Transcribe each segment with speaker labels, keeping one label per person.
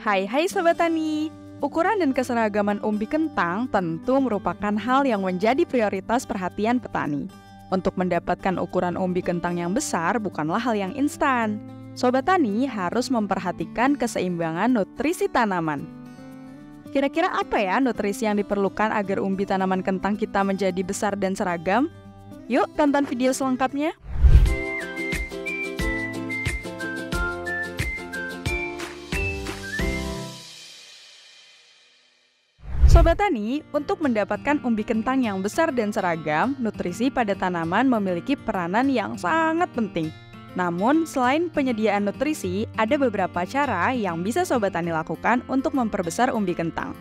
Speaker 1: Hai Sobat Tani, ukuran dan keseragaman umbi kentang tentu merupakan hal yang menjadi prioritas perhatian petani. Untuk mendapatkan ukuran umbi kentang yang besar bukanlah hal yang instan. Sobat Tani harus memperhatikan keseimbangan nutrisi tanaman. Kira-kira apa ya nutrisi yang diperlukan agar umbi tanaman kentang kita menjadi besar dan seragam? Yuk tonton video selengkapnya. Sobat Tani, untuk mendapatkan umbi kentang yang besar dan seragam, nutrisi pada tanaman memiliki peranan yang sangat penting. Namun, selain penyediaan nutrisi, ada beberapa cara yang bisa Sobat Tani lakukan untuk memperbesar umbi kentang.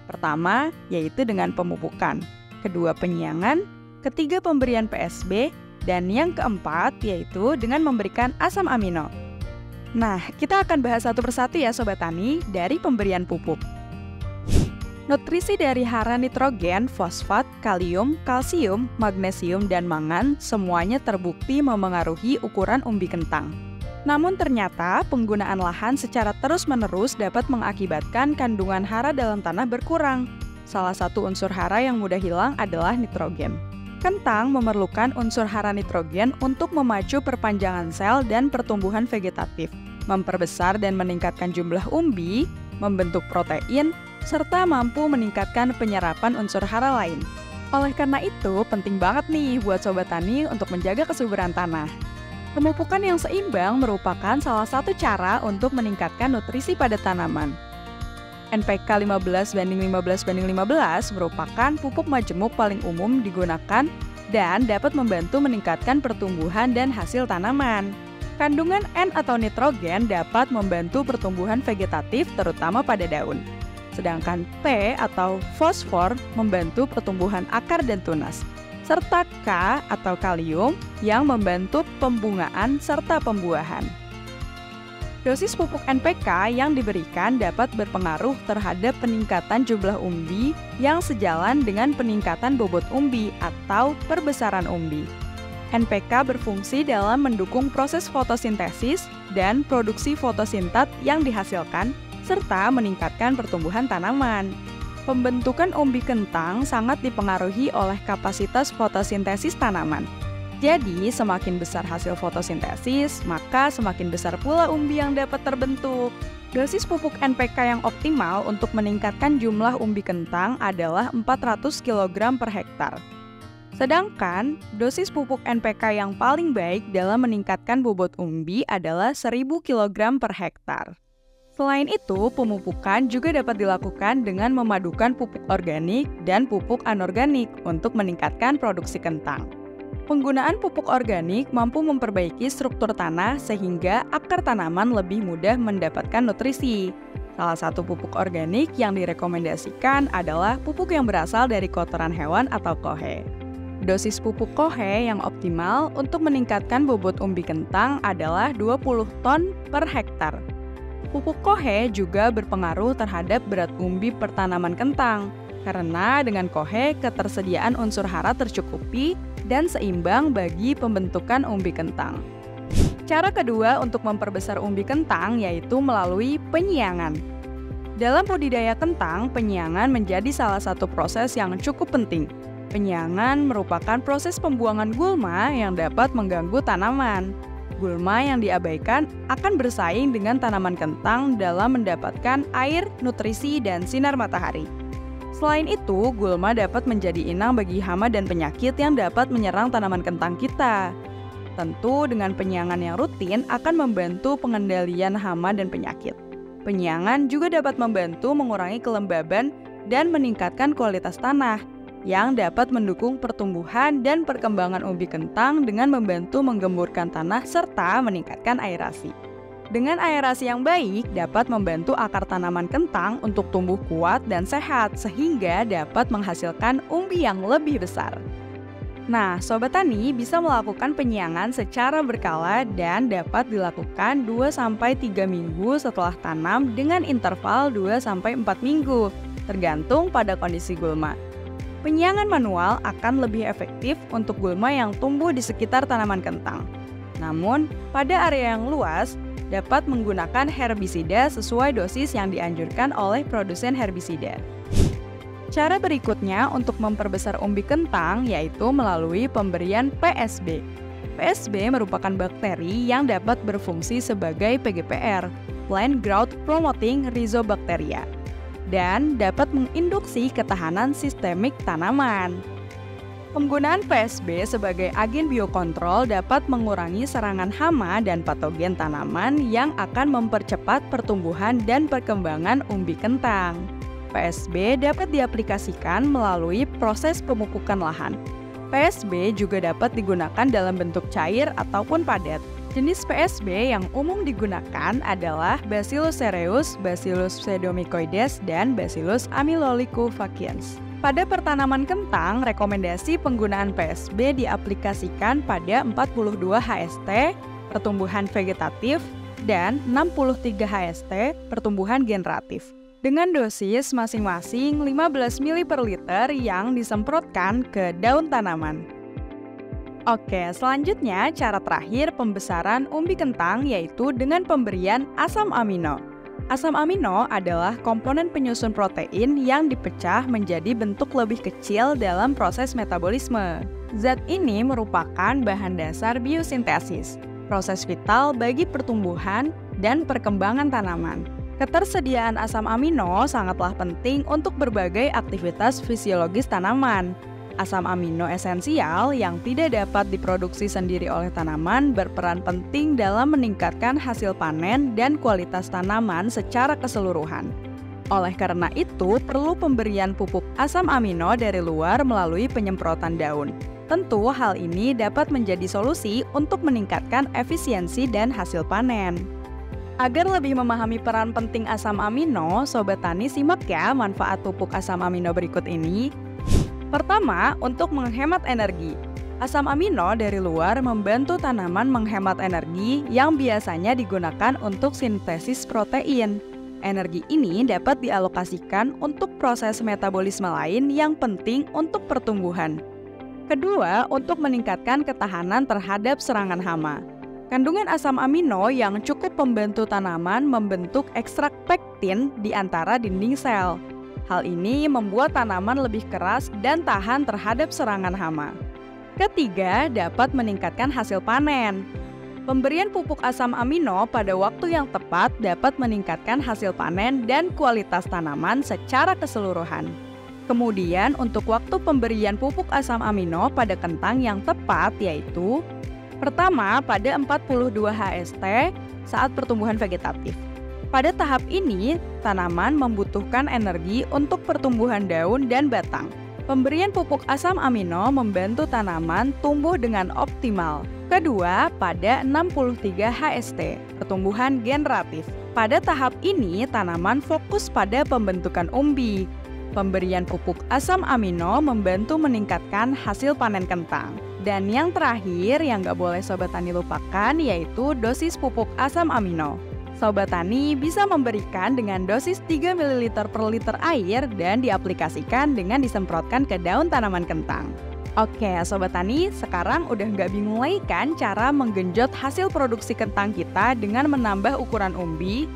Speaker 1: Pertama, yaitu dengan pemupukan. Kedua, penyiangan. Ketiga, pemberian PSB. Dan yang keempat, yaitu dengan memberikan asam amino. Nah, kita akan bahas satu persatu ya Sobat Tani, dari pemberian pupuk. Nutrisi dari hara nitrogen, fosfat, kalium, kalsium, magnesium, dan mangan semuanya terbukti memengaruhi ukuran umbi kentang. Namun ternyata penggunaan lahan secara terus-menerus dapat mengakibatkan kandungan hara dalam tanah berkurang. Salah satu unsur hara yang mudah hilang adalah nitrogen. Kentang memerlukan unsur hara nitrogen untuk memacu perpanjangan sel dan pertumbuhan vegetatif, memperbesar dan meningkatkan jumlah umbi, membentuk protein, serta mampu meningkatkan penyerapan unsur hara lain. Oleh karena itu, penting banget nih buat Sobat Tani untuk menjaga kesuburan tanah. Pemupukan yang seimbang merupakan salah satu cara untuk meningkatkan nutrisi pada tanaman. NPK 15:15:15 merupakan pupuk majemuk paling umum digunakan dan dapat membantu meningkatkan pertumbuhan dan hasil tanaman. Kandungan N atau nitrogen dapat membantu pertumbuhan vegetatif terutama pada daun. Sedangkan P atau fosfor membantu pertumbuhan akar dan tunas, serta K atau kalium yang membantu pembungaan serta pembuahan. Dosis pupuk NPK yang diberikan dapat berpengaruh terhadap peningkatan jumlah umbi yang sejalan dengan peningkatan bobot umbi atau perbesaran umbi. NPK berfungsi dalam mendukung proses fotosintesis dan produksi fotosintat yang dihasilkan serta meningkatkan pertumbuhan tanaman. Pembentukan umbi kentang sangat dipengaruhi oleh kapasitas fotosintesis tanaman. Jadi, semakin besar hasil fotosintesis, maka semakin besar pula umbi yang dapat terbentuk. Dosis pupuk NPK yang optimal untuk meningkatkan jumlah umbi kentang adalah 400 kg per hektar. Sedangkan, dosis pupuk NPK yang paling baik dalam meningkatkan bobot umbi adalah 1000 kg per hektar. Selain itu, pemupukan juga dapat dilakukan dengan memadukan pupuk organik dan pupuk anorganik untuk meningkatkan produksi kentang. Penggunaan pupuk organik mampu memperbaiki struktur tanah sehingga akar tanaman lebih mudah mendapatkan nutrisi. Salah satu pupuk organik yang direkomendasikan adalah pupuk yang berasal dari kotoran hewan atau kohe. Dosis pupuk kohe yang optimal untuk meningkatkan bobot umbi kentang adalah 20 ton per hektar. Pupuk kohe juga berpengaruh terhadap berat umbi per tanaman kentang, karena dengan kohe ketersediaan unsur hara tercukupi dan seimbang bagi pembentukan umbi kentang. Cara kedua untuk memperbesar umbi kentang yaitu melalui penyiangan. Dalam budidaya kentang, penyiangan menjadi salah satu proses yang cukup penting. Penyiangan merupakan proses pembuangan gulma yang dapat mengganggu tanaman. Gulma yang diabaikan akan bersaing dengan tanaman kentang dalam mendapatkan air, nutrisi, dan sinar matahari. Selain itu, gulma dapat menjadi inang bagi hama dan penyakit yang dapat menyerang tanaman kentang kita. Tentu dengan penyiangan yang rutin akan membantu pengendalian hama dan penyakit. Penyiangan juga dapat membantu mengurangi kelembaban dan meningkatkan kualitas tanah, yang dapat mendukung pertumbuhan dan perkembangan umbi kentang dengan membantu menggemburkan tanah serta meningkatkan aerasi. Dengan aerasi yang baik, dapat membantu akar tanaman kentang untuk tumbuh kuat dan sehat sehingga dapat menghasilkan umbi yang lebih besar. Nah, Sobat Tani bisa melakukan penyiangan secara berkala dan dapat dilakukan 2-3 minggu setelah tanam dengan interval 2-4 minggu, tergantung pada kondisi gulma. Penyiangan manual akan lebih efektif untuk gulma yang tumbuh di sekitar tanaman kentang. Namun, pada area yang luas, dapat menggunakan herbisida sesuai dosis yang dianjurkan oleh produsen herbisida. Cara berikutnya untuk memperbesar umbi kentang yaitu melalui pemberian PSB. PSB merupakan bakteri yang dapat berfungsi sebagai PGPR, Plant Growth Promoting Rhizobacteria, dan dapat menginduksi ketahanan sistemik tanaman. Penggunaan PSB sebagai agen biokontrol dapat mengurangi serangan hama dan patogen tanaman yang akan mempercepat pertumbuhan dan perkembangan umbi kentang. PSB dapat diaplikasikan melalui proses pemupukan lahan. PSB juga dapat digunakan dalam bentuk cair ataupun padat. Jenis PSB yang umum digunakan adalah Bacillus cereus, Bacillus pseudomycoides, dan Bacillus amylolycofaciens. Pada pertanaman kentang, rekomendasi penggunaan PSB diaplikasikan pada 42 HST, pertumbuhan vegetatif, dan 63 HST, pertumbuhan generatif. Dengan dosis masing-masing 15 ml per liter yang disemprotkan ke daun tanaman. Oke, selanjutnya cara terakhir pembesaran umbi kentang yaitu dengan pemberian asam amino. Asam amino adalah komponen penyusun protein yang dipecah menjadi bentuk lebih kecil dalam proses metabolisme. Zat ini merupakan bahan dasar biosintesis, proses vital bagi pertumbuhan dan perkembangan tanaman. Ketersediaan asam amino sangatlah penting untuk berbagai aktivitas fisiologis tanaman. Asam amino esensial yang tidak dapat diproduksi sendiri oleh tanaman berperan penting dalam meningkatkan hasil panen dan kualitas tanaman secara keseluruhan. Oleh karena itu, perlu pemberian pupuk asam amino dari luar melalui penyemprotan daun. Tentu hal ini dapat menjadi solusi untuk meningkatkan efisiensi dan hasil panen. Agar lebih memahami peran penting asam amino, Sobat Tani simak ya manfaat pupuk asam amino berikut ini. Pertama, untuk menghemat energi. Asam amino dari luar membantu tanaman menghemat energi yang biasanya digunakan untuk sintesis protein. Energi ini dapat dialokasikan untuk proses metabolisme lain yang penting untuk pertumbuhan. Kedua, untuk meningkatkan ketahanan terhadap serangan hama. Kandungan asam amino yang cukup membantu tanaman membentuk ekstrak pektin di antara dinding sel. Hal ini membuat tanaman lebih keras dan tahan terhadap serangan hama. Ketiga, dapat meningkatkan hasil panen. Pemberian pupuk asam amino pada waktu yang tepat dapat meningkatkan hasil panen dan kualitas tanaman secara keseluruhan. Kemudian, untuk waktu pemberian pupuk asam amino pada kentang yang tepat yaitu pertama, pada 42 HST saat pertumbuhan vegetatif. Pada tahap ini, tanaman membutuhkan energi untuk pertumbuhan daun dan batang. Pemberian pupuk asam amino membantu tanaman tumbuh dengan optimal. Kedua, pada 63 HST, pertumbuhan generatif. Pada tahap ini, tanaman fokus pada pembentukan umbi. Pemberian pupuk asam amino membantu meningkatkan hasil panen kentang. Dan yang terakhir yang nggak boleh Sobat Tani lupakan yaitu dosis pupuk asam amino. Sobat Tani bisa memberikan dengan dosis 3 ml per liter air dan diaplikasikan dengan disemprotkan ke daun tanaman kentang. Oke, Sobat Tani, sekarang udah nggak bingung lagi kan cara menggenjot hasil produksi kentang kita dengan menambah ukuran umbi?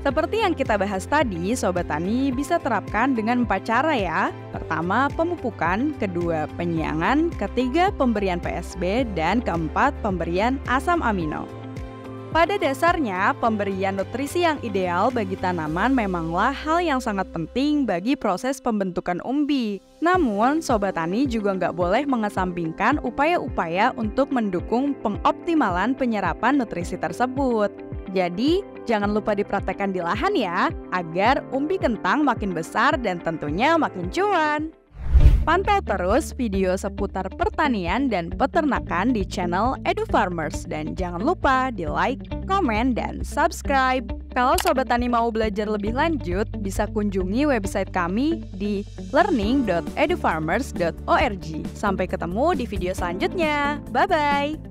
Speaker 1: Seperti yang kita bahas tadi, Sobat Tani bisa terapkan dengan 4 cara ya. Pertama, pemupukan, kedua, penyiangan, ketiga, pemberian PSB, dan keempat, pemberian asam amino. Pada dasarnya, pemberian nutrisi yang ideal bagi tanaman memanglah hal yang sangat penting bagi proses pembentukan umbi. Namun, Sobat Tani juga nggak boleh mengesampingkan upaya-upaya untuk mendukung pengoptimalan penyerapan nutrisi tersebut. Jadi, jangan lupa dipraktekkan di lahan ya, agar umbi kentang makin besar dan tentunya makin cuan. Pantau terus video seputar pertanian dan peternakan di channel EduFarmers dan jangan lupa di like, komen, dan subscribe. Kalau Sobat Tani mau belajar lebih lanjut, bisa kunjungi website kami di learning.edufarmers.org. Sampai ketemu di video selanjutnya. Bye-bye!